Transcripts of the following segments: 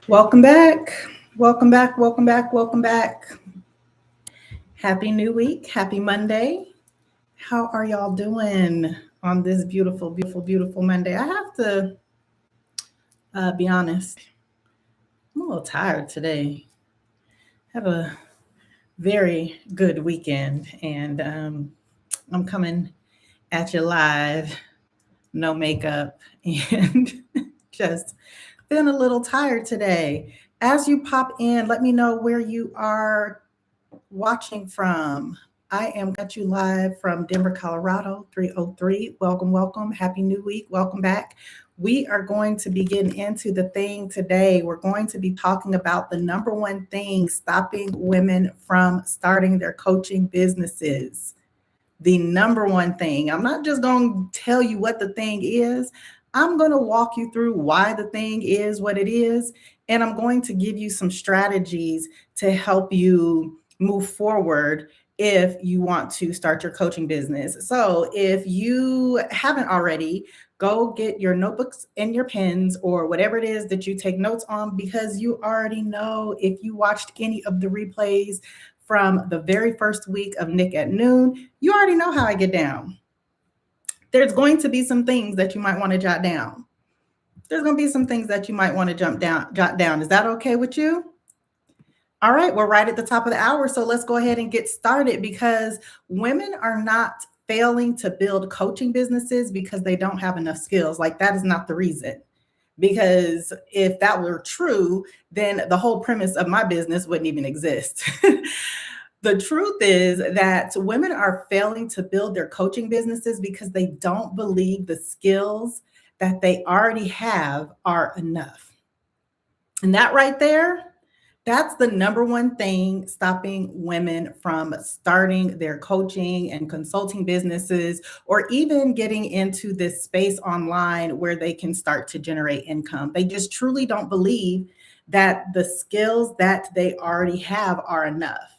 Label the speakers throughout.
Speaker 1: Welcome back. Welcome back. Welcome back. Welcome back. Happy new week. Happy Monday. How are y'all doing on this beautiful, beautiful, beautiful Monday? I have to be honest. I'm a little tired today. Have a very good weekend, and I'm coming at you live, no makeup, and just feeling a little tired today. As you pop in, let me know where you are watching from. I am at you live from Denver, Colorado, 303. Welcome, welcome. Happy New Week. Welcome back. We are going to be getting into the thing today. We're going to be talking about the number one thing stopping women from starting their coaching businesses. The number one thing. I'm not just going to tell you what the thing is. I'm going to walk you through why the thing is what it is. And I'm going to give you some strategies to help you move forward if you want to start your coaching business. So if you haven't already, go get your notebooks and your pens or whatever it is that you take notes on, because you already know, if you watched any of the replays from the very first week of Nick at Noon, you already know how I get down. There's going to be some things that you might want to jot down. There's going to be some things that you might want to jot down. Is that okay with you? All right, we're right at the top of the hour, so let's go ahead and get started, because women are not failing to build coaching businesses because they don't have enough skills. Like, that is not the reason. Because if that were true, then the whole premise of my business wouldn't even exist. The truth is that women are failing to build their coaching businesses because they don't believe the skills that they already have are enough. And that right there, that's the number one thing stopping women from starting their coaching and consulting businesses, or even getting into this space online where they can start to generate income. They just truly don't believe that the skills that they already have are enough.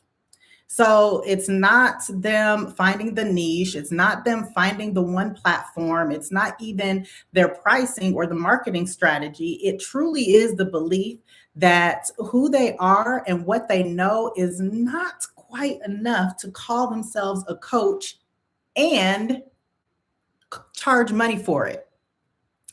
Speaker 1: So it's not them finding the niche. It's not them finding the one platform. It's not even their pricing or the marketing strategy. It truly is the belief that who they are and what they know is not quite enough to call themselves a coach and charge money for it.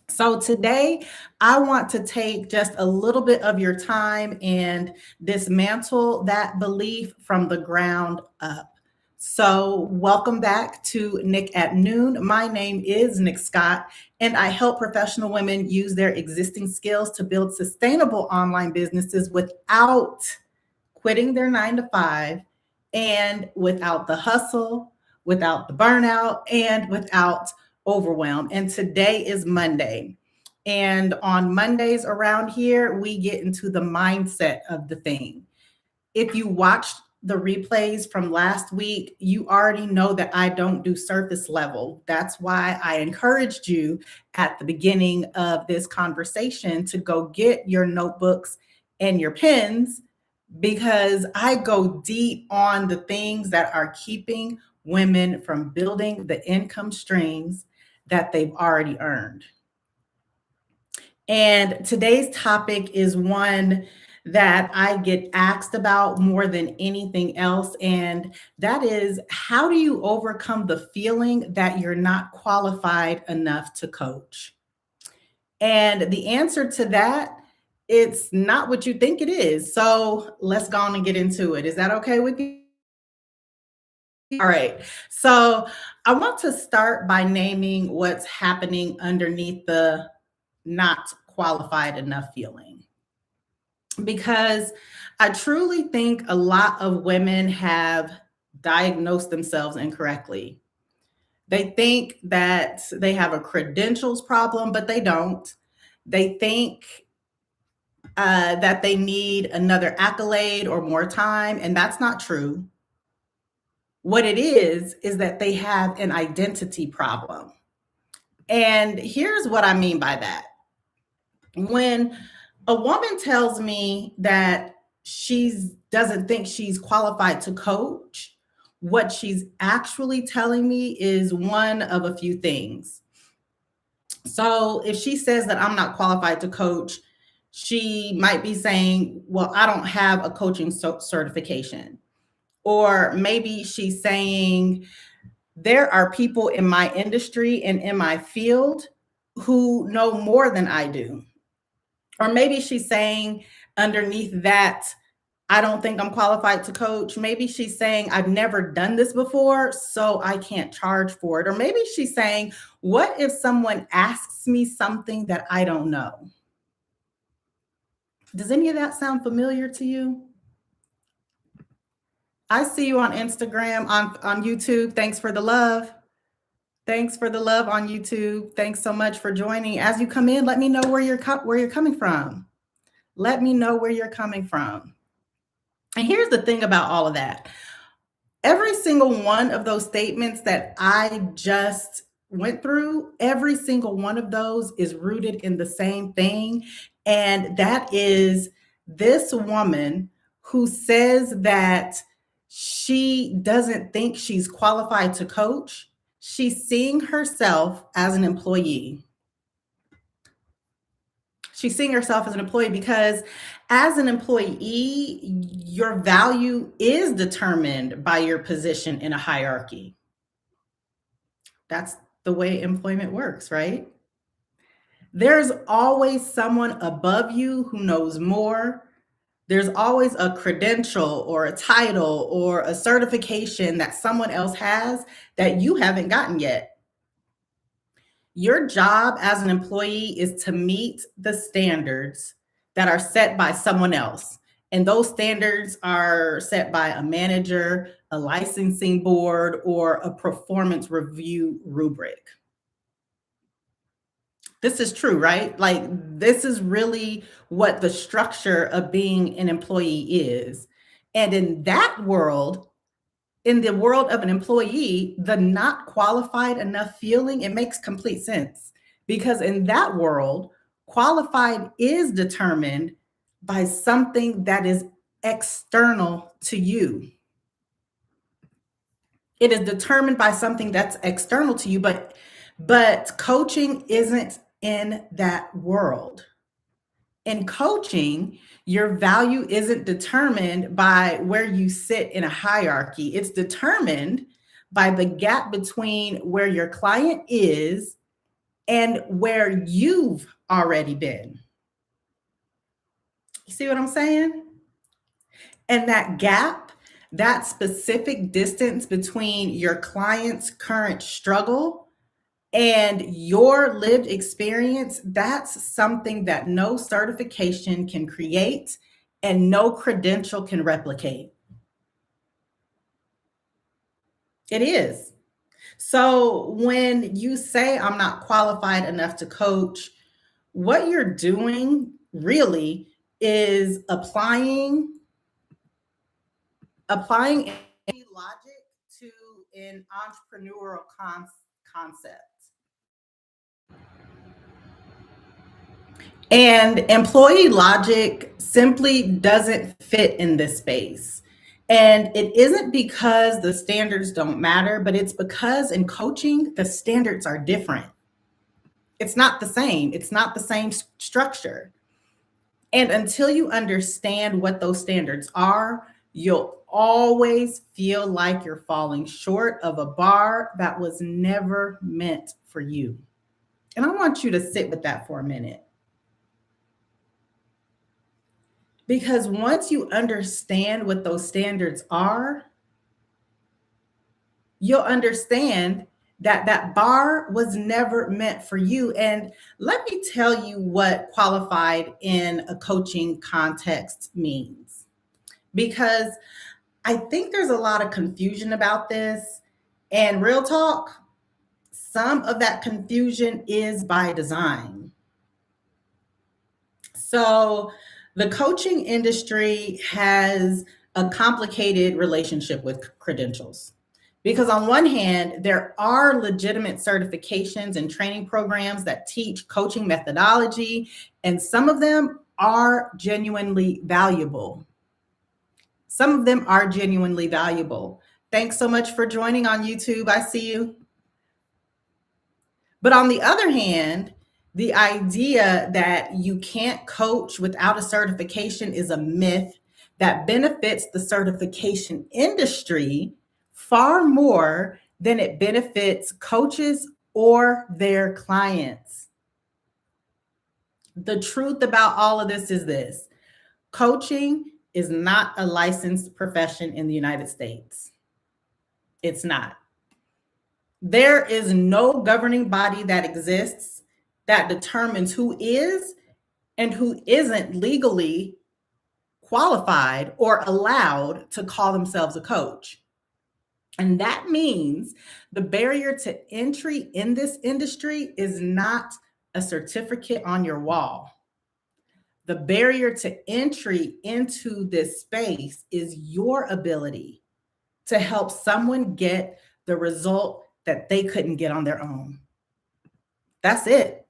Speaker 1: So today, I want to take just a little bit of your time and dismantle that belief from the ground up. So welcome back to Nick at Noon. My name is Nick Scott, and I help professional women use their existing skills to build sustainable online businesses without quitting their 9 to 5, and without the hustle, without the burnout, and without overwhelm. And today is Monday. And on Mondays around here, we get into the mindset of the thing. If you watched the replays from last week, you already know that I don't do surface level. That's why I encouraged you at the beginning of this conversation to go get your notebooks and your pens, because I go deep on the things that are keeping women from building the income streams that they've already earned. And today's topic is one that I get asked about more than anything else. And that is, how do you overcome the feeling that you're not qualified enough to coach? And the answer to that, it's not what you think it is. So let's go on and get into it. Is that okay with you? All right. So I want to start by naming what's happening underneath the not qualified enough feeling, because I truly think a lot of women have diagnosed themselves incorrectly. They think that they have a credentials problem, but they don't. They think that they need another accolade or more time, and that's not true. What it is that they have an identity problem. And here's what I mean by that. When a woman tells me that she doesn't think she's qualified to coach, what she's actually telling me is one of a few things. So if she says that I'm not qualified to coach, She might be saying, well, I don't have a coaching certification. Or maybe she's saying, there are people in my industry and in my field who know more than I do. Or maybe she's saying underneath that, I don't think I'm qualified to coach. Maybe she's saying, I've never done this before, so I can't charge for it. Or maybe she's saying, what if someone asks me something that I don't know? Does any of that sound familiar to you? I see you on Instagram, on YouTube. Thanks for the love. Thanks for the love on YouTube. Thanks so much for joining. As you come in, let me know where you're coming from. Let me know where you're coming from. And here's the thing about all of that. Every single one of those statements that I just went through, every single one of those is rooted in the same thing. And that is this woman who says that she doesn't think she's qualified to coach. She's seeing herself as an employee. She's seeing herself as an employee because as an employee, your value is determined by your position in a hierarchy. That's the way employment works, right? There's always someone above you who knows more. There's always a credential or a title or a certification that someone else has that you haven't gotten yet. Your job as an employee is to meet the standards that are set by someone else. And those standards are set by a manager, a licensing board, or a performance review rubric. This is true, right? Like, this is really what the structure of being an employee is. And in that world, in the world of an employee, the not qualified enough feeling, it makes complete sense. Because in that world, qualified is determined by something that is external to you. It is determined by something that's external to you, but coaching isn't in that world. In coaching, your value isn't determined by where you sit in a hierarchy. It's determined by the gap between where your client is and where you've already been. You see what I'm saying? And that gap, that specific distance between your client's current struggle and your lived experience, that's something that no certification can create and no credential can replicate. It is. So when you say, I'm not qualified enough to coach, what you're doing really is applying logic to an entrepreneurial concept. And employee logic simply doesn't fit in this space. And it isn't because the standards don't matter, but it's because in coaching, the standards are different. It's not the same. It's not the same structure. And until you understand what those standards are, you'll always feel like you're falling short of a bar that was never meant for you. And I want you to sit with that for a minute. Because once you understand what those standards are, you'll understand that that bar was never meant for you. And let me tell you what qualified in a coaching context means. Because I think there's a lot of confusion about this. And real talk, some of that confusion is by design. So the coaching industry has a complicated relationship with credentials. Because on one hand, there are legitimate certifications and training programs that teach coaching methodology, and some of them are genuinely valuable. Some of them are genuinely valuable. Thanks so much for joining on YouTube. I see you. But on the other hand, The idea that you can't coach without a certification is a myth that benefits the certification industry far more than it benefits coaches or their clients. The truth about all of this is this: coaching is not a licensed profession in the United States. It's not. There is no governing body that exists that determines who is and who isn't legally qualified or allowed to call themselves a coach. And that means the barrier to entry in this industry is not a certificate on your wall. The barrier to entry into this space is your ability to help someone get the result that they couldn't get on their own. That's it.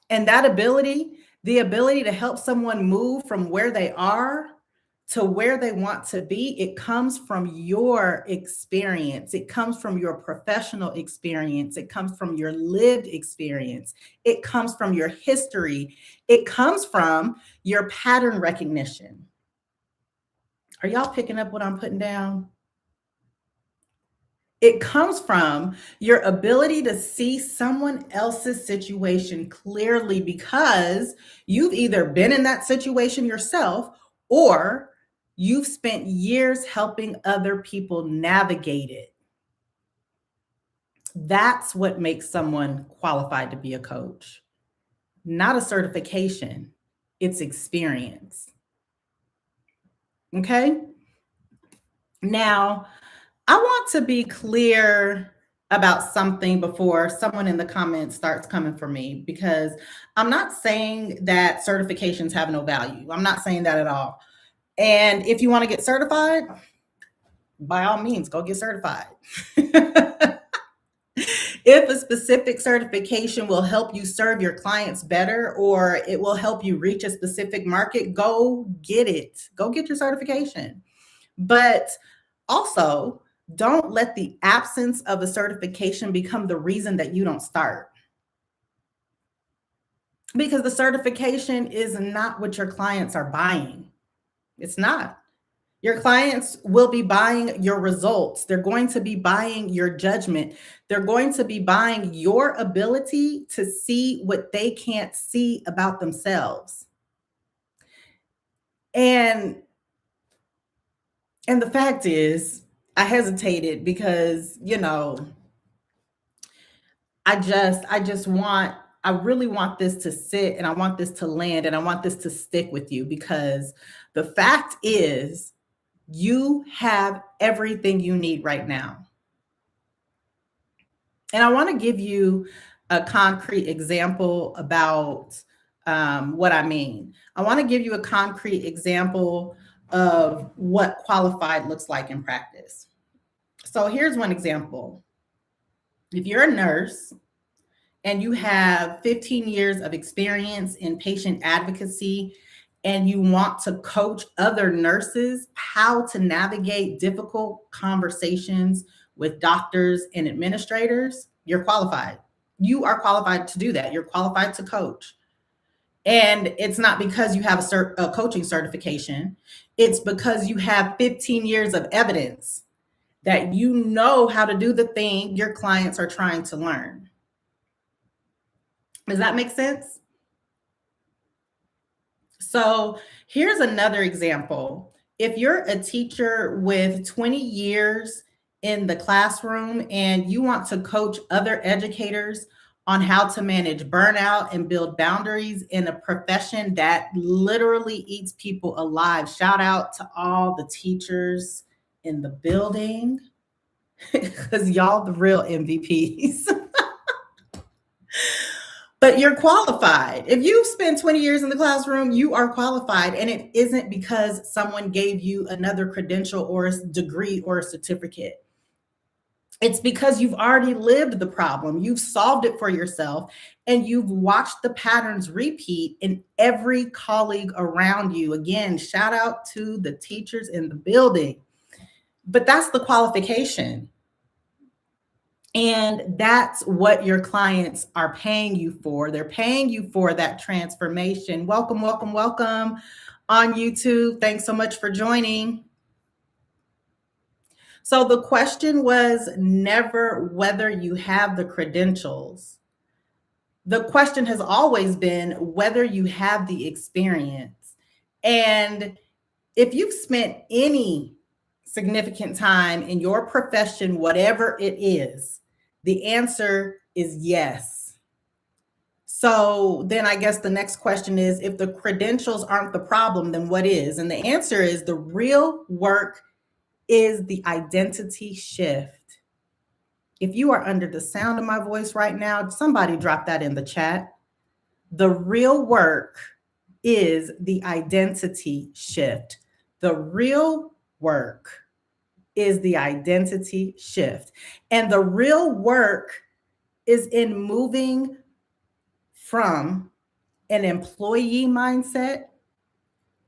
Speaker 1: And that ability, the ability to help someone move from where they are to where they want to be, it comes from your experience. It comes from your professional experience. It comes from your lived experience. It comes from your history. It comes from your pattern recognition. Are y'all picking up what I'm putting down? It comes from your ability to see someone else's situation clearly because you've either been in that situation yourself or you've spent years helping other people navigate it. That's what makes someone qualified to be a coach. Not a certification, it's experience. Okay? Now, I want to be clear about something before someone in the comments starts coming for me, because I'm not saying that certifications have no value. I'm not saying that at all. And if you want to get certified, by all means, go get certified. If a specific certification will help you serve your clients better or it will help you reach a specific market, go get it. Go get your certification. But also, don't let the absence of a certification become the reason that you don't start. Because the certification is not what your clients are buying. It's not. Your clients will be buying your results. They're going to be buying your judgment. They're going to be buying your ability to see what they can't see about themselves. And the fact is, I hesitated because, I really want this to sit and I want this to land and I want this to stick with you, because the fact is, you have everything you need right now. And I want to give you a concrete example about what I mean. I want to give you a concrete example of what qualified looks like in practice. So here's one example. If you're a nurse and you have 15 years of experience in patient advocacy and you want to coach other nurses how to navigate difficult conversations with doctors and administrators, you're qualified. You are qualified to do that. You're qualified to coach. And it's not because you have a coaching certification. It's because you have 15 years of evidence that you know how to do the thing your clients are trying to learn. Does that make sense? So here's another example. If you're a teacher with 20 years in the classroom and you want to coach other educators on how to manage burnout and build boundaries in a profession that literally eats people alive, shout out to all the teachers in the building, because y'all the real MVPs. But you're qualified. If you spend 20 years in the classroom, you are qualified. And it isn't because someone gave you another credential or a degree or a certificate. It's because you've already lived the problem. You've solved it for yourself. And you've watched the patterns repeat in every colleague around you. Again, shout out to the teachers in the building. But that's the qualification. And that's what your clients are paying you for. They're paying you for that transformation. Welcome, welcome, welcome on YouTube. Thanks so much for joining. So the question was never whether you have the credentials. The question has always been whether you have the experience. And if you've spent any significant time in your profession, whatever it is, the answer is yes. So then I guess the next question is, if the credentials aren't the problem, then what is? And the answer is the real work is the identity shift. If you are under the sound of my voice right now, somebody drop that in the chat. The real work is the identity shift. The real work is the identity shift. And the real work is in moving from an employee mindset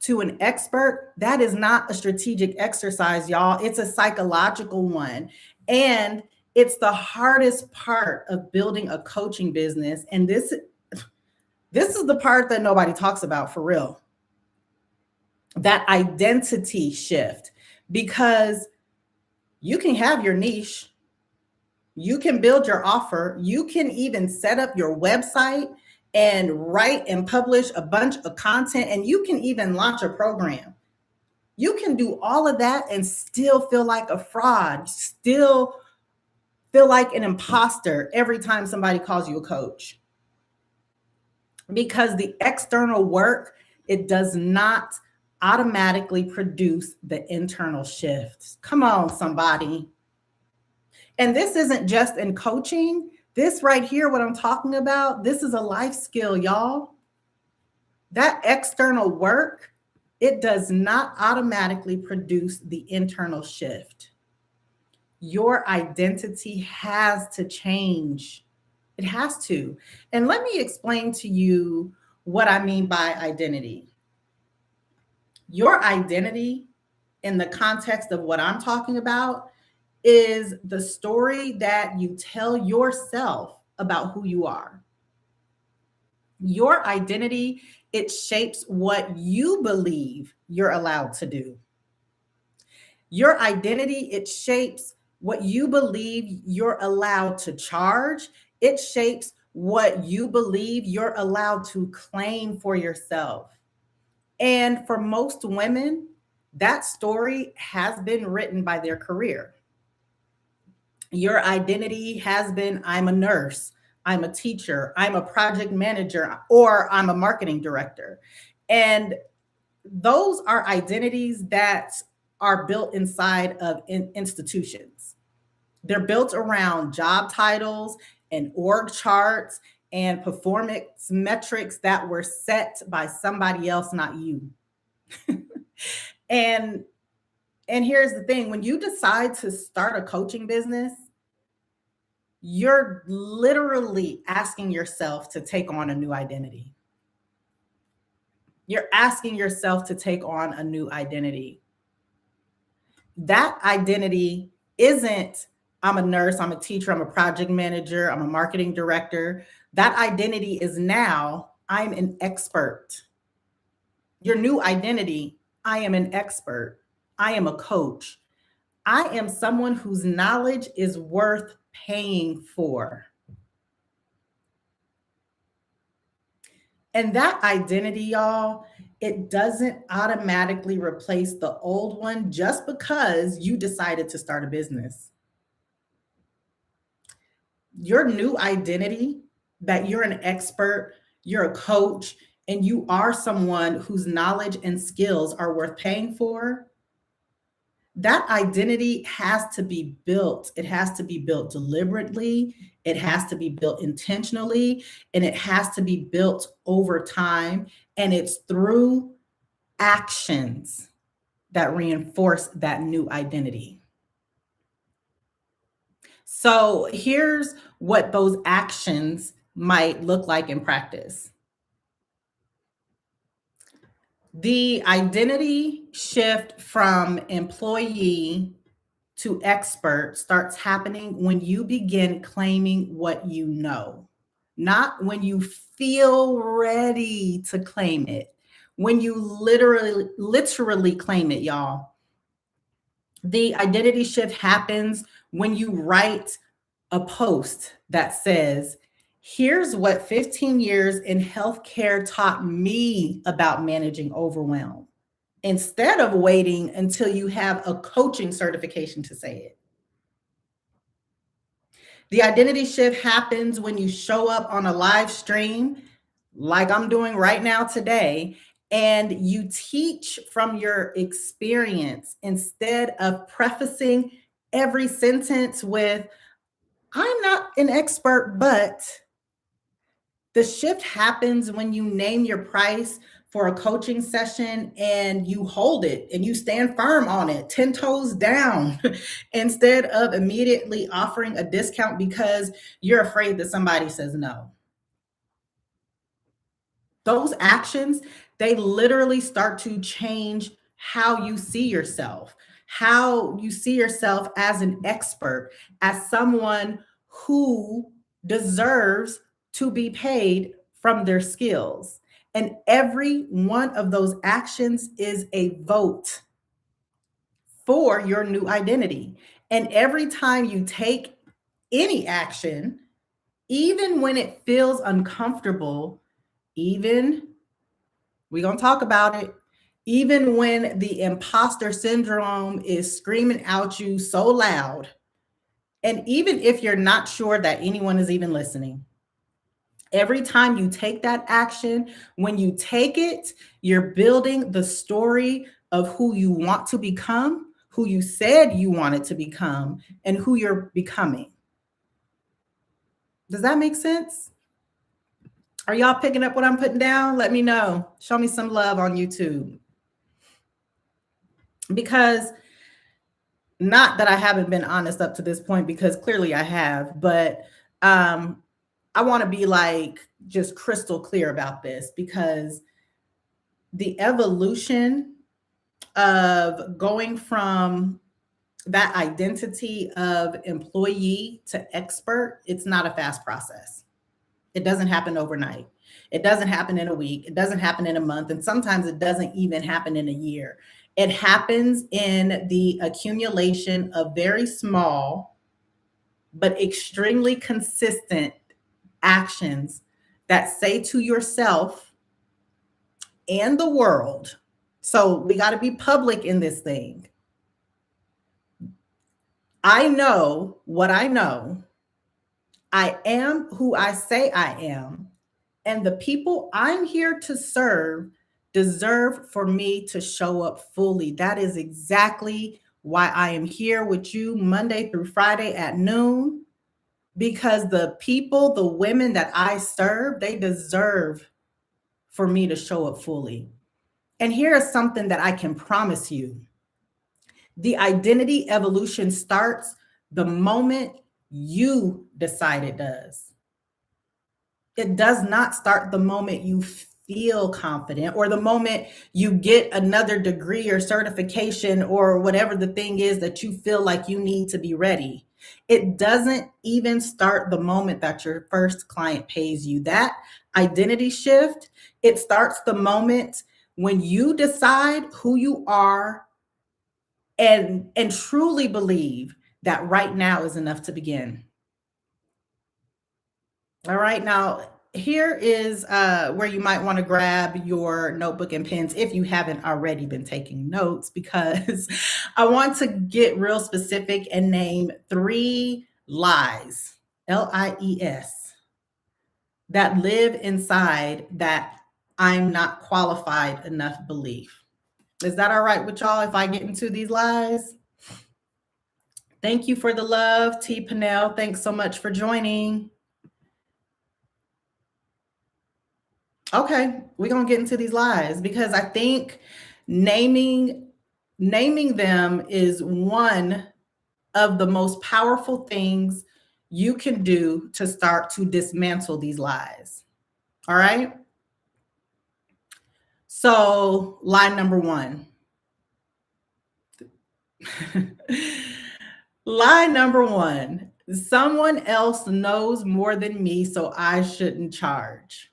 Speaker 1: to an expert. That is not a strategic exercise, y'all. It's a psychological one. And it's the hardest part of building a coaching business. And this is the part that nobody talks about for real. That identity shift, because you can have your niche, you can build your offer, you can even set up your website and write and publish a bunch of content, and you can even launch a program. You can do all of that and still feel like a fraud, still feel like an imposter every time somebody calls you a coach. Because the external work, it does not automatically produce the internal shifts. Come on, somebody. And this isn't just in coaching. This right here, what I'm talking about, this is a life skill, y'all. That external work, it does not automatically produce the internal shift. Your identity has to change. It has to. And let me explain to you what I mean by identity. Your identity, in the context of what I'm talking about, is the story that you tell yourself about who you are. Your identity, it shapes what you believe you're allowed to do. Your identity, it shapes what you believe you're allowed to charge. It shapes what you believe you're allowed to claim for yourself. And for most women, that story has been written by their career. Your identity has been, I'm a nurse, I'm a teacher, I'm a project manager, or I'm a marketing director. And those are identities that are built inside of institutions. They're built around job titles and org charts and performance metrics that were set by somebody else, not you. and here's the thing, when you decide to start a coaching business, you're literally asking yourself to take on a new identity. You're asking yourself to take on a new identity. That identity isn't, I'm a nurse, I'm a teacher, I'm a project manager, I'm a marketing director. That identity is now, I'm an expert. Your new identity, I am an expert. I am a coach. I am someone whose knowledge is worth paying for. And that identity, y'all, it doesn't automatically replace the old one just because you decided to start a business. Your new identity, that you're an expert, you're a coach, and you are someone whose knowledge and skills are worth paying for, that identity has to be built. It has to be built deliberately. It has to be built intentionally, and it has to be built over time. And it's through actions that reinforce that new identity. So here's what those actions might look like in practice. The identity shift from employee to expert starts happening when you begin claiming what you know, not when you feel ready to claim it. When you literally claim it, y'all. The identity shift happens when you write a post that says, here's what 15 years in healthcare taught me about managing overwhelm, instead of waiting until you have a coaching certification to say it. The identity shift happens when you show up on a live stream, like I'm doing right now today, and you teach from your experience instead of prefacing every sentence with, I'm not an expert, but. The shift happens when you name your price for a coaching session and you hold it and you stand firm on it, 10 toes down, instead of immediately offering a discount because you're afraid that somebody says no. Those actions, they literally start to change how you see yourself, how you see yourself as an expert, as someone who deserves to be paid from their skills. And every one of those actions is a vote for your new identity. And every time you take any action, even when it feels uncomfortable, even we're going to talk about it. Even when the imposter syndrome is screaming out you so loud, and even if you're not sure that anyone is even listening, every time you take that action, when you take it, you're building the story of who you want to become, who you said you wanted to become, and who you're becoming. Does that make sense? Are y'all picking up what I'm putting down? Let me know. Show me some love on YouTube. Because not that I haven't been honest up to this point, because clearly I have, but I want to be like just crystal clear about this, because the evolution of going from that identity of employee to expert, it's not a fast process. It doesn't happen overnight. It doesn't happen in a week. It doesn't happen in a month. And sometimes it doesn't even happen in a year. It happens in the accumulation of very small, but extremely consistent actions that say to yourself and the world. So we got to be public in this thing. I know what I know. I am who I say I am. And the people I'm here to serve deserve for me to show up fully. That is exactly why I am here with you Monday through Friday at noon, because the people, the women that I serve, they deserve for me to show up fully. And here is something that I can promise you. The identity evolution starts the moment you decide it does. It does not start the moment you feel confident or the moment you get another degree or certification or whatever the thing is that you feel like you need to be ready. It doesn't even start the moment that your first client pays you. That identity shift, it starts the moment when you decide who you are and truly believe that right now is enough to begin. All right, now here is where you might want to grab your notebook and pens if you haven't already been taking notes, because I want to get real specific and name 3 lies, LIES, that live inside that I'm not qualified enough belief. Is that all right with y'all if I get into these lies? Thank you for the love, T. Pinnell. Thanks so much for joining. Okay, we're gonna get into these lies, because I think naming them is one of the most powerful things you can do to start to dismantle these lies. All right. So lie number 1. Lie number one, someone else knows more than me, so I shouldn't charge.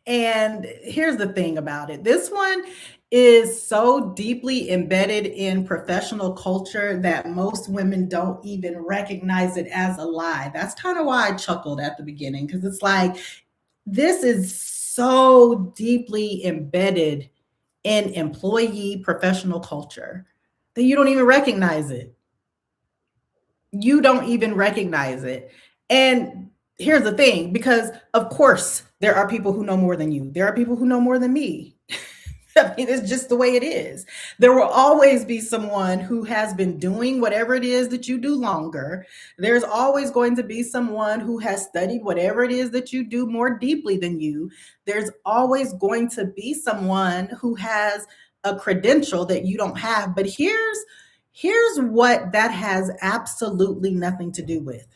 Speaker 1: And here's the thing about it. This one is so deeply embedded in professional culture that most women don't even recognize it as a lie. That's kind of why I chuckled at the beginning, because it's like, this is so deeply embedded in employee professional culture that you don't even recognize it. You don't even recognize it. And here's the thing, because of course there are people who know more than you. There are people who know more than me. I mean, it's just the way it is. There will always be someone who has been doing whatever it is that you do longer. There's always going to be someone who has studied whatever it is that you do more deeply than you. There's always going to be someone who has a credential that you don't have. But here's what that has absolutely nothing to do with.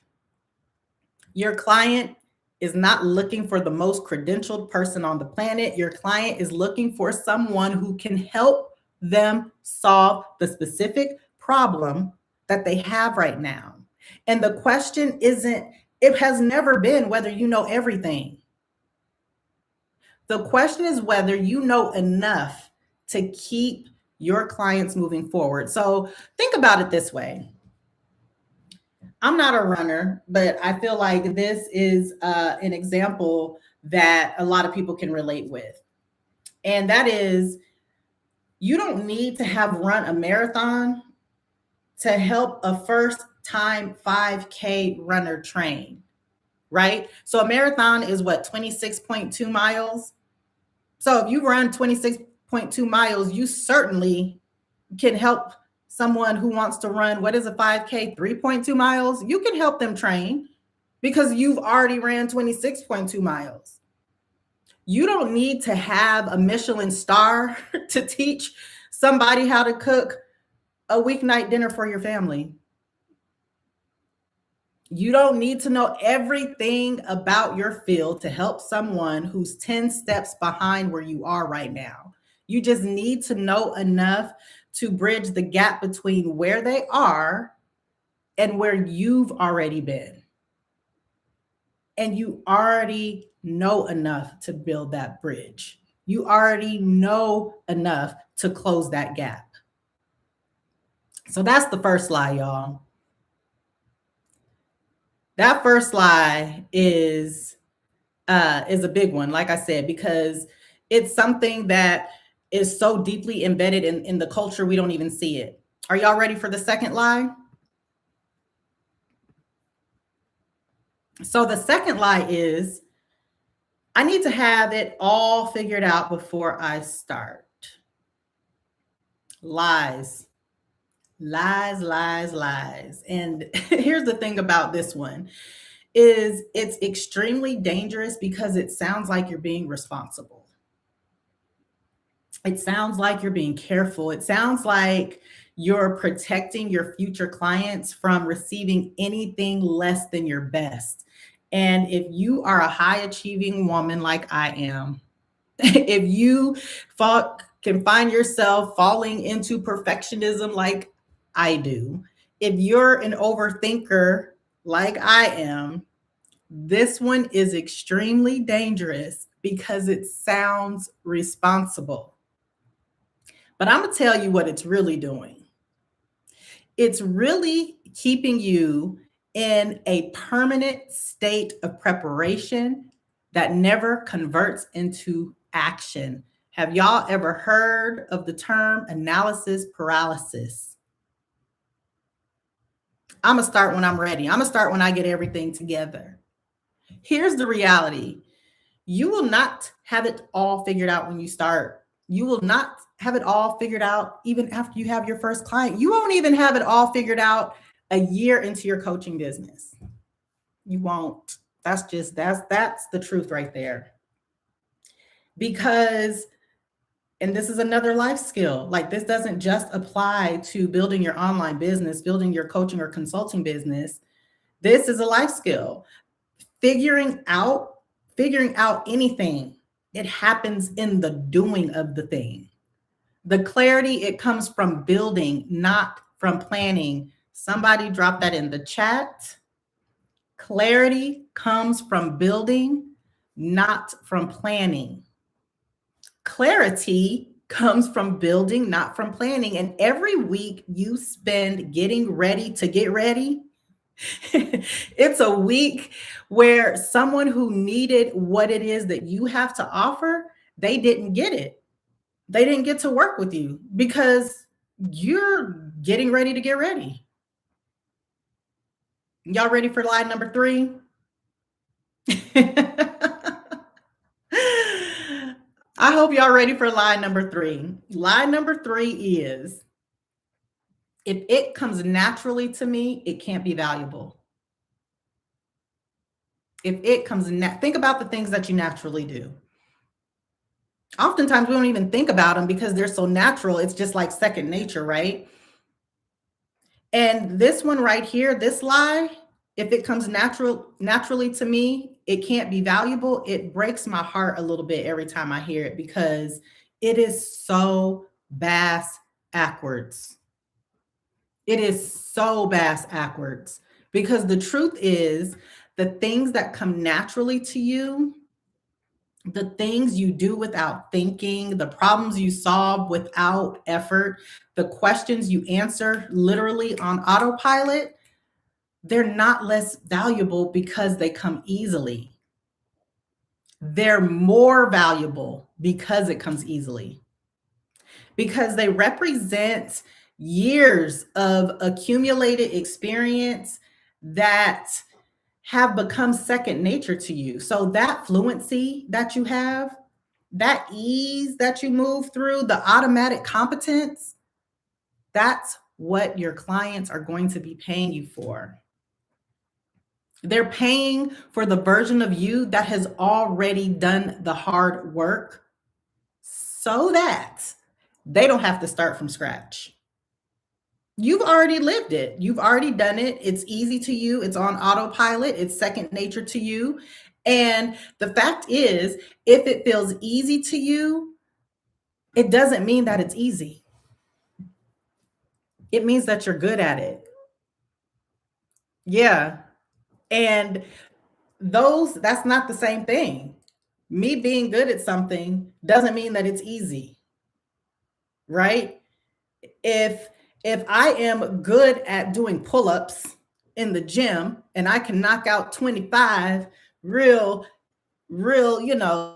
Speaker 1: Your client is not looking for the most credentialed person on the planet. Your client is looking for someone who can help them solve the specific problem that they have right now. And the question isn't, it has never been whether you know everything. The question is whether you know enough to keep your clients moving forward. So think about it this way. I'm not a runner, but I feel like this is an example that a lot of people can relate with. And that is, you don't need to have run a marathon to help a first time 5K runner train, right? So a marathon is what, 26.2 miles? So if you run 26.2 miles, you certainly can help someone who wants to run, what is a 5K, 3.2 miles? You can help them train because you've already ran 26.2 miles. You don't need to have a Michelin star to teach somebody how to cook a weeknight dinner for your family. You don't need to know everything about your field to help someone who's 10 steps behind where you are right now. You just need to know enough to bridge the gap between where they are and where you've already been. And you already know enough to build that bridge. You already know enough to close that gap. So that's the first lie, y'all. That first lie is a big one, like I said, because it's something that is so deeply embedded in the culture, we don't even see it. Are y'all ready for the second lie? So the second lie is, I need to have it all figured out before I start. Lies. Lies, lies, lies. And here's the thing about this one is it's extremely dangerous because it sounds like you're being responsible. It sounds like you're being careful. It sounds like you're protecting your future clients from receiving anything less than your best. And if you are a high achieving woman like I am, if you can find yourself falling into perfectionism like I do, if you're an overthinker like I am, this one is extremely dangerous because it sounds responsible. But I'm going to tell you what it's really doing. It's really keeping you in a permanent state of preparation that never converts into action. Have y'all ever heard of the term analysis paralysis? I'm going to start when I'm ready. I'm going to start when I get everything together. Here's the reality. You will not have it all figured out when you start. You will not have it all figured out even after you have your first client. You won't even have it all figured out a year into your coaching business. You won't. That's the truth right there. Because, and this is another life skill. Like, this doesn't just apply to building your online business, building your coaching or consulting business. This is a life skill. Figuring out anything, it happens in the doing of the thing. The clarity, it comes from building, not from planning. Somebody drop that in the chat. Clarity comes from building, not from planning. Clarity comes from building, not from planning. And every week you spend getting ready to get ready, it's a week where someone who needed what it is that you have to offer, they didn't get it. They didn't get to work with you because you're getting ready to get ready. Y'all ready for lie number 3? I hope y'all ready for lie number 3. Lie number 3 is, if it comes naturally to me, it can't be valuable. If it comes, think about the things that you naturally do. Oftentimes we don't even think about them because they're so natural. It's just like second nature, right? And this one right here, this lie, if it comes naturally to me, it can't be valuable. It breaks my heart a little bit every time I hear it because it is so backwards. It is so backwards because the truth is the things that come naturally to you, the things you do without thinking, the problems you solve without effort, the questions you answer literally on autopilot, they're not less valuable because they come easily. They're more valuable because it comes easily. Because they represent years of accumulated experience that have become second nature to you. So that fluency that you have, that ease that you move through, the automatic competence, that's what your clients are going to be paying you for. They're paying for the version of you that has already done the hard work so that they don't have to start from scratch. You've already lived it. You've already done it. It's easy to you. It's on autopilot. It's second nature to you. And the fact is, if it feels easy to you, it doesn't mean that it's easy. It means that you're good at it. Yeah. And that's not the same thing. Me being good at something doesn't mean that it's easy. Right? If I am good at doing pull-ups in the gym and I can knock out 25 real, does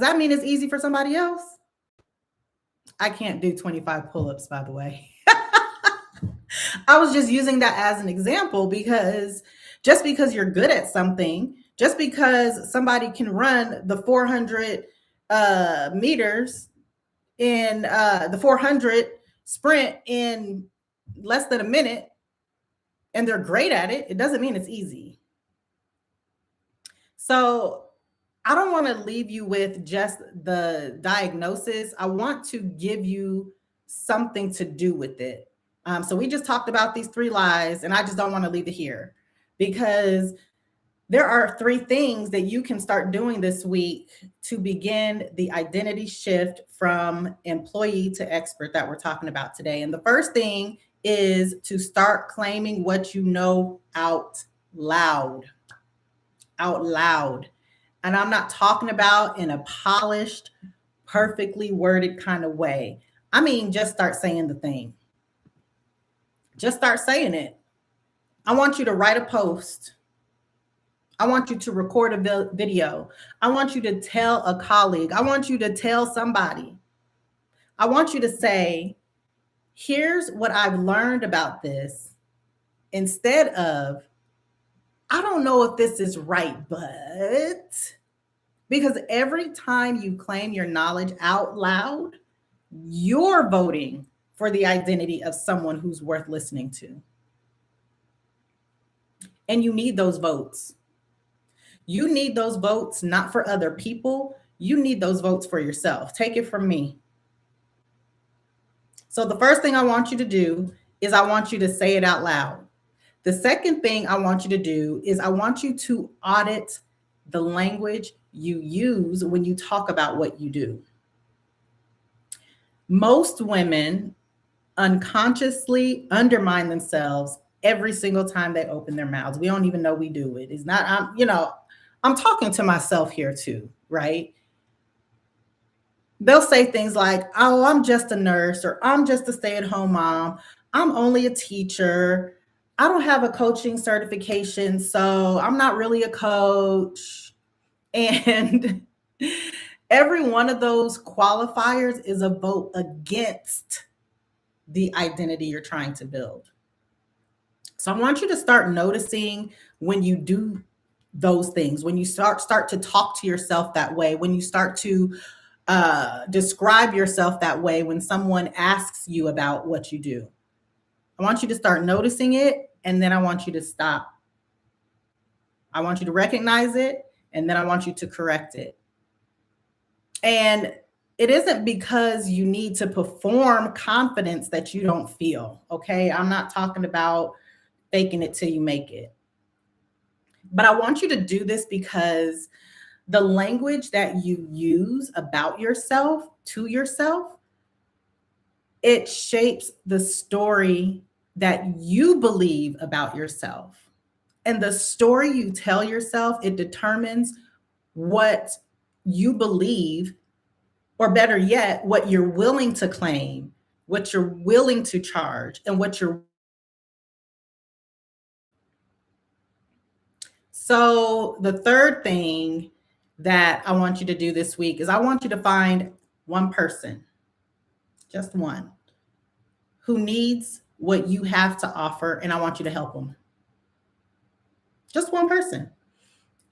Speaker 1: that mean it's easy for somebody else? I can't do 25 pull-ups, by the way. I was just using that as an example because just because you're good at something, just because somebody can run the 400 meters in the 400 sprint in less than a minute and they're great at it, it doesn't mean it's easy. So I don't want to leave you with just the diagnosis. I want to give you something to do with it. So we just talked about these 3 lies, and I just don't want to leave it here because there are 3 things that you can start doing this week to begin the identity shift from employee to expert that we're talking about today. And the first thing is to start claiming what you know out loud. Out loud. And I'm not talking about in a polished, perfectly worded kind of way. I mean, just start saying the thing. Just start saying it. I want you to write a post. I want you to record a video. I want you to tell a colleague. I want you to tell somebody. I want you to say, here's what I've learned about this, instead of, I don't know if this is right, but, because every time you claim your knowledge out loud, you're voting for the identity of someone who's worth listening to. And you need those votes. You need those votes not for other people. You need those votes for yourself. Take it from me. So the first thing I want you to do is I want you to say it out loud. The second thing I want you to do is I want you to audit the language you use when you talk about what you do. Most women unconsciously undermine themselves every single time they open their mouths. We don't even know we do it. It's not, I'm talking to myself here too, right? They'll say things like, oh, I'm just a nurse, or I'm just a stay at home mom. I'm only a teacher. I don't have a coaching certification, so I'm not really a coach. And every one of those qualifiers is a vote against the identity you're trying to build. So I want you to start noticing when you do those things, when you start to talk to yourself that way, when you start to describe yourself that way, when someone asks you about what you do. I want you to start noticing it, and then I want you to stop. I want you to recognize it, and then I want you to correct it. And it isn't because you need to perform confidence that you don't feel, okay? I'm not talking about faking it till you make it. But I want you to do this because the language that you use about yourself to yourself, it shapes the story that you believe about yourself. And the story you tell yourself, it determines what you believe, or better yet, what you're willing to claim, what you're willing to charge, and what you're. So, the third thing that I want you to do this week is I want you to find one person, just one, who needs what you have to offer, and I want you to help them. Just one person.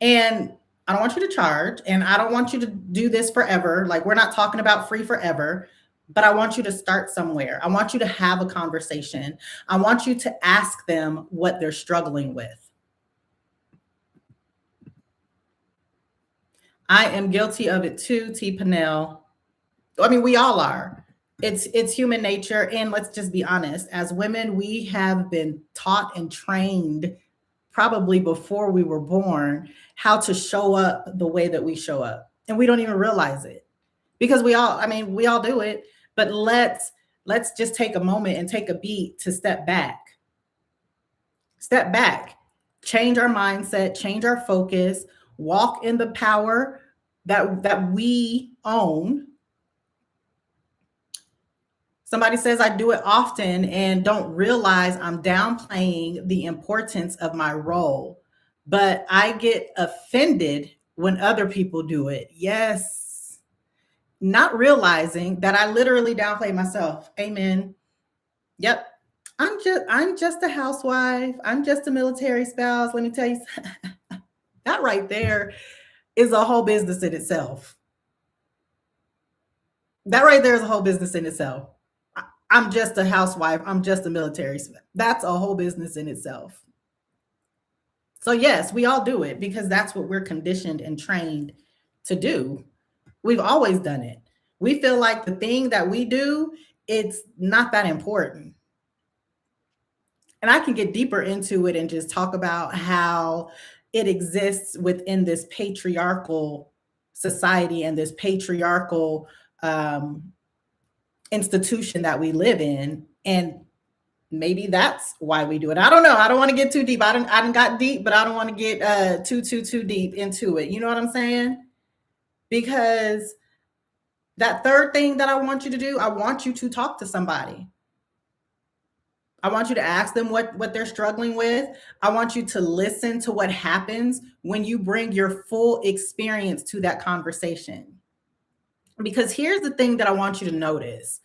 Speaker 1: And I don't want you to charge, and I don't want you to do this forever. Like, we're not talking about free forever, but I want you to start somewhere. I want you to have a conversation. I want you to ask them what they're struggling with. I am guilty of it too, T. Pinnell. I mean, we all are. It's human nature, and let's just be honest. As women, we have been taught and trained probably before we were born how to show up the way that we show up, and we don't even realize it because we all do it. But let's just take a moment and take a beat to step back, change our mindset, change our focus, walk in the power that we own. Somebody says I do it often and don't realize I'm downplaying the importance of my role, but I get offended when other people do it. Yes. Not realizing that I literally downplay myself. Amen. Yep. I'm just a housewife. I'm just a military spouse. Let me tell you, that right there is a whole business in itself. That right there is a whole business in itself. I'm just a housewife. I'm just a military spouse. That's a whole business in itself. So yes, we all do it because that's what we're conditioned and trained to do. We've always done it. We feel like the thing that we do, it's not that important. And I can get deeper into it and just talk about how it exists within this patriarchal society and this patriarchal institution that we live in. And maybe that's why we do it. I don't know. I don't want to get too deep. I didn't got deep, but I don't want to get too deep into it. You know what I'm saying? Because that third thing that I want you to do, I want you to talk to somebody. I want you to ask them what they're struggling with. I want you to listen to what happens when you bring your full experience to that conversation. Because here's the thing that I want you to notice.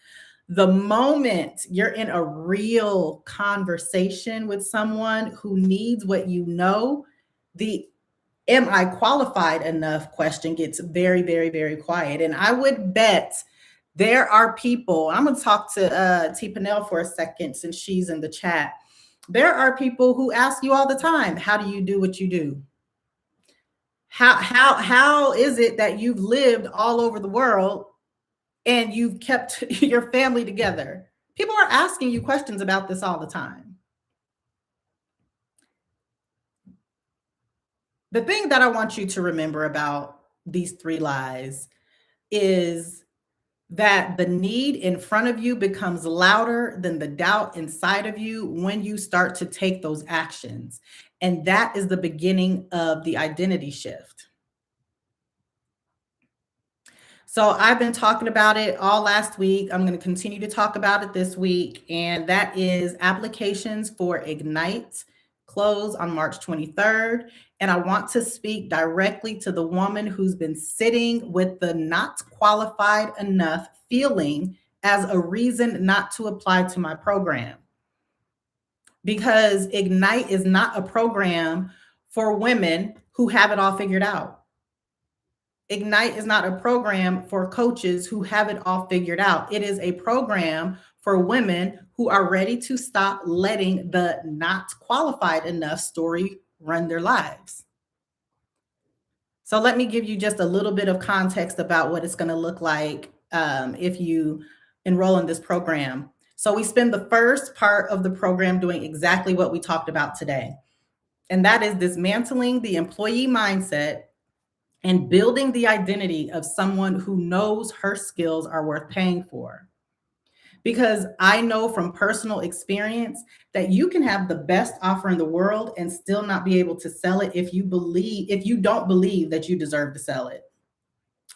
Speaker 1: The moment you're in a real conversation with someone who needs what you know, the am I qualified enough question gets very, very, very quiet. And I would bet there are people, I'm going to talk to T. Pinnell for a second since she's in the chat. There are people who ask you all the time, how do you do what you do? How is it that you've lived all over the world and you've kept your family together? People are asking you questions about this all the time. The thing that I want you to remember about these three lies is that the need in front of you becomes louder than the doubt inside of you when you start to take those actions. And that is the beginning of the identity shift. So I've been talking about it all last week. I'm going to continue to talk about it this week. And that is applications for Ignite close on March 23rd. And I want to speak directly to the woman who's been sitting with the not qualified enough feeling as a reason not to apply to my program. Because Ignite is not a program for women who have it all figured out. Ignite is not a program for coaches who have it all figured out. It is a program for women who are ready to stop letting the not qualified enough story run their lives. So let me give you just a little bit of context about what it's going to look like if you enroll in this program. So we spend the first part of the program doing exactly what we talked about today. And that is dismantling the employee mindset and building the identity of someone who knows her skills are worth paying for. Because I know from personal experience that you can have the best offer in the world and still not be able to sell it if you don't believe that you deserve to sell it.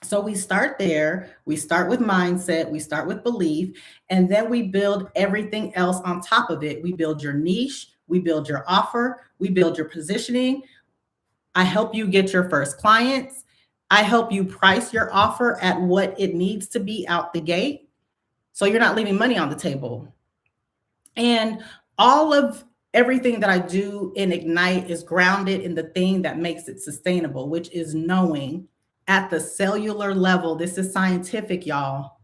Speaker 1: So we start there, we start with mindset, we start with belief, and then we build everything else on top of it. We build your niche, we build your offer, we build your positioning. I help you get your first clients. I help you price your offer at what it needs to be out the gate, so you're not leaving money on the table. And all of everything that I do in Ignite is grounded in the thing that makes it sustainable, which is knowing at the cellular level, this is scientific, y'all,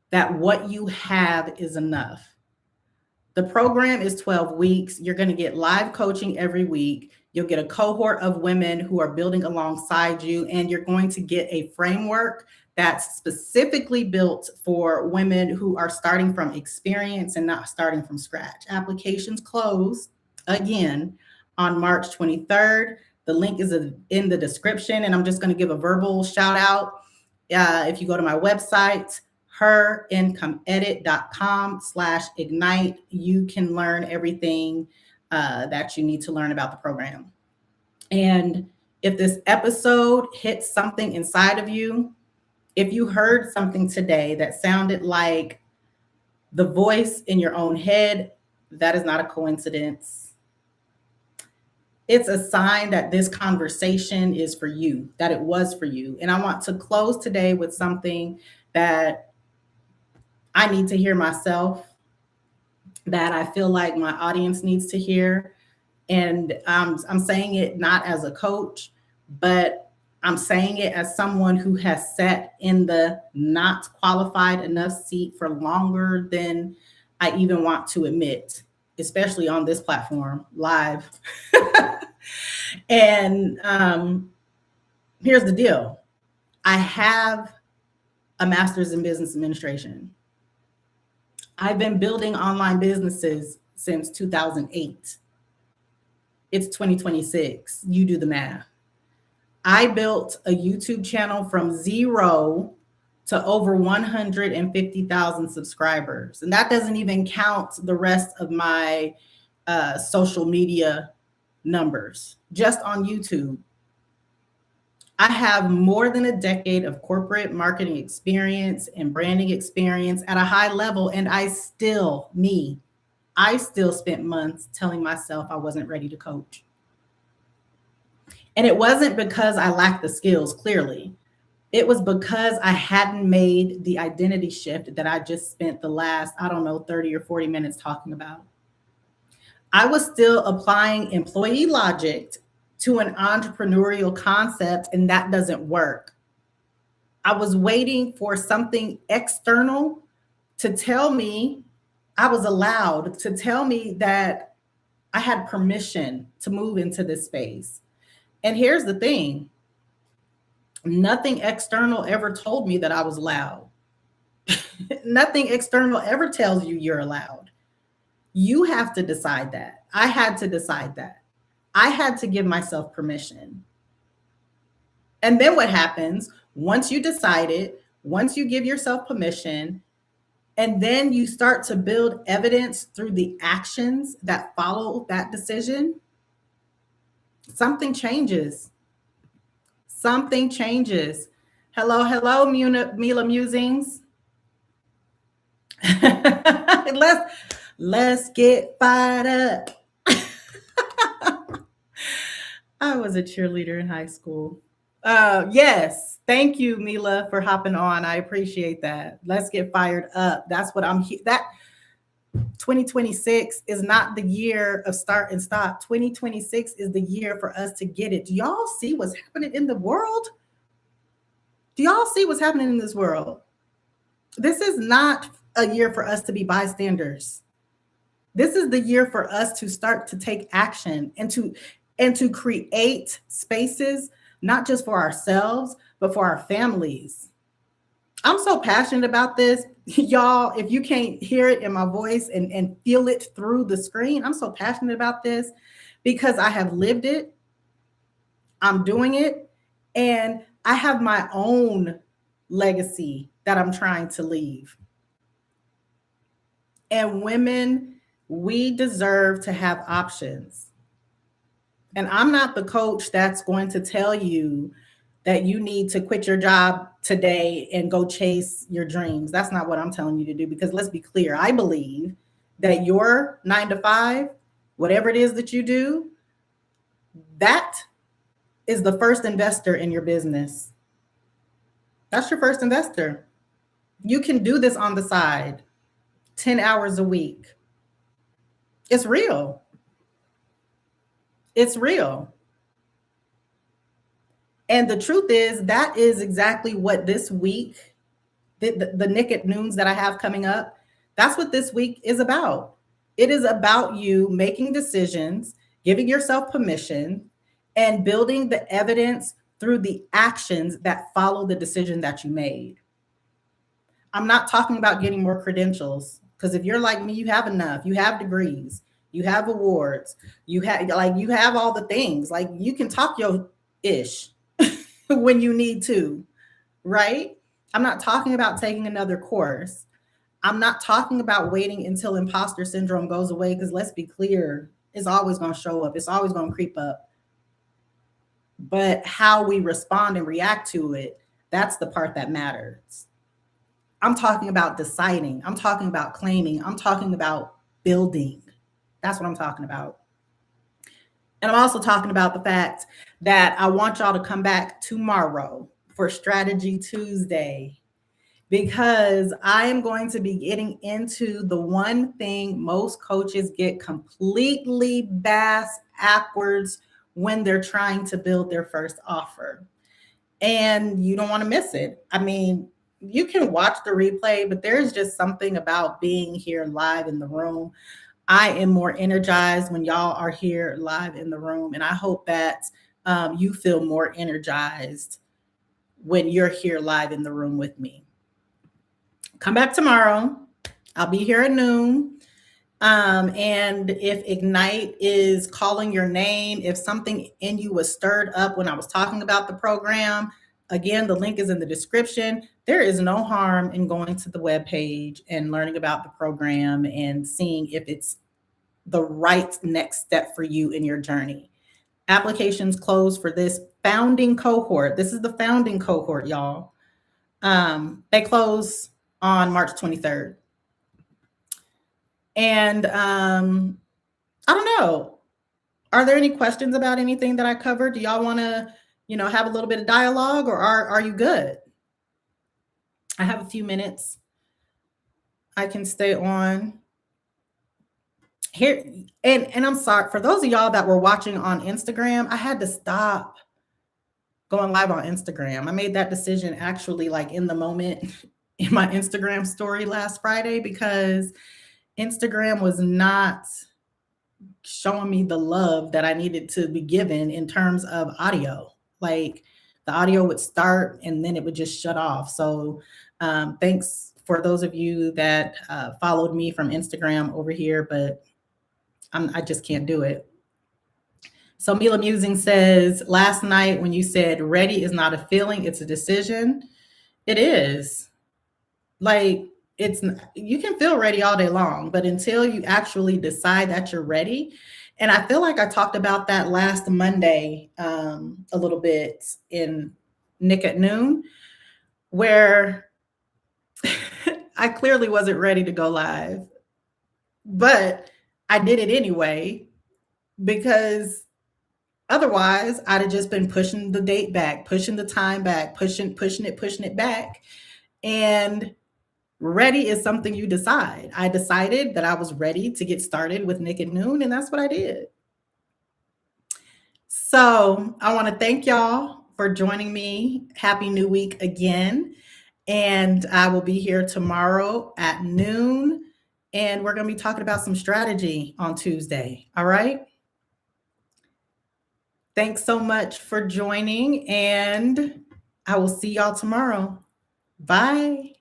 Speaker 1: that what you have is enough. The program is 12 weeks. You're going to get live coaching every week. You'll get a cohort of women who are building alongside you, and you're going to get a framework that's specifically built for women who are starting from experience and not starting from scratch. Applications close again on March 23rd. The link is in the description, and I'm just going to give a verbal shout out. If you go to my website, herincomeedit.com/ignite, you can learn everything that you need to learn about the program. And if this episode hits something inside of you, if you heard something today that sounded like the voice in your own head, that is not a coincidence. It's a sign that this conversation is for you, that it was for you. And I want to close today with something that I need to hear myself, that I feel like my audience needs to hear. And I'm saying it not as a coach, but I'm saying it as someone who has sat in the not qualified enough seat for longer than I even want to admit, especially on this platform, live. And here's the deal. I have a master's in business administration. I've been building online businesses since 2008. It's 2026. You do the math. I built a YouTube channel from 0 to over 150,000 subscribers. And that doesn't even count the rest of my social media numbers, just on YouTube. I have more than a decade of corporate marketing experience and branding experience at a high level, and I still spent months telling myself I wasn't ready to coach. And it wasn't because I lacked the skills, clearly. It was because I hadn't made the identity shift that I just spent the last, 30 or 40 minutes talking about. I was still applying employee logic to an entrepreneurial concept, and that doesn't work. I was waiting for something external to tell me I was allowed, to tell me that I had permission to move into this space. And here's the thing. Nothing external ever told me that I was allowed. Nothing external ever tells you you're allowed. You have to decide that. I had to decide that. I had to give myself permission. And then what happens once you decided, Once you give yourself permission, and then you start to build evidence through the actions that follow that decision, something changes. Something changes. Hello, hello, Mila Musings. let's get fired up. I was a cheerleader in high school. Yes, thank you, Mila, for hopping on. I appreciate that. Let's get fired up. That's what I'm. That 2026 is not the year of start and stop. 2026 is the year for us to get it. Do y'all see what's happening in the world? Do y'all see what's happening in this world? This is not a year for us to be bystanders. This is the year for us to start to take action and to create spaces, not just for ourselves, but for our families. I'm so passionate about this. Y'all, if you can't hear it in my voice and feel it through the screen, I'm so passionate about this because I have lived it. I'm doing it. And I have my own legacy that I'm trying to leave. And women, we deserve to have options. And I'm not the coach that's going to tell you that you need to quit your job today and go chase your dreams. That's not what I'm telling you to do, because let's be clear. I believe that your 9 to 5, whatever it is that you do, that is the first investor in your business. That's your first investor. You can do this on the side, 10 hours a week. It's real. It's real. And the truth is, that is exactly what this week, the Nick at Noons that I have coming up, that's what this week is about. It is about you making decisions, giving yourself permission, and building the evidence through the actions that follow the decision that you made. I'm not talking about getting more credentials, because if you're like me, you have enough. You have degrees, you have awards, you have all the things. Like, you can talk your ish when you need to, right? I'm not talking about taking another course. I'm not talking about waiting until imposter syndrome goes away, because let's be clear, it's always going to show up. It's always going to creep up. But how we respond and react to it, that's the part that matters. I'm talking about deciding. I'm talking about claiming. I'm talking about building. That's what I'm talking about. And I'm also talking about the fact that I want y'all to come back tomorrow for Strategy Tuesday, because I am going to be getting into the one thing most coaches get completely backwards when they're trying to build their first offer. And you don't want to miss it. I mean, you can watch the replay, but there's just something about being here live in the room. I am more energized when y'all are here live in the room. And I hope that you feel more energized when you're here live in the room with me. Come back tomorrow. I'll be here at noon. And if Ignite is calling your name, if something in you was stirred up when I was talking about the program, again, the link is in the description. There is no harm in going to the webpage and learning about the program and seeing if it's the right next step for you in your journey. Applications close for this founding cohort. This is the founding cohort, y'all. They close on March 23rd. And I don't know. Are there any questions about anything that I covered? Do y'all want to, have a little bit of dialogue, or are you good? I have a few minutes. I can stay on here. And I'm sorry for those of y'all that were watching on Instagram. I had to stop going live on Instagram. I made that decision actually like in the moment in my Instagram story last Friday, because Instagram was not showing me the love that I needed to be given in terms of audio. Like, the audio would start and then it would just shut off. So thanks for those of you that followed me from Instagram over here, but I just can't do it. So Mila Musing says, last night when you said ready is not a feeling, it's a decision. It is. Like, you can feel ready all day long, but until you actually decide that you're ready. And I feel like I talked about that last Monday a little bit in Nick at Noon, where I clearly wasn't ready to go live, but I did it anyway because otherwise I'd have just been pushing the date back, pushing the time back, pushing it back. And ready is something you decide. I decided that I was ready to get started with Nick at Noon, and that's what I did. So I want to thank y'all for joining me. Happy New Week again. And I will be here tomorrow at noon. And we're going to be talking about some strategy on Tuesday. All right. Thanks so much for joining. And I will see y'all tomorrow. Bye.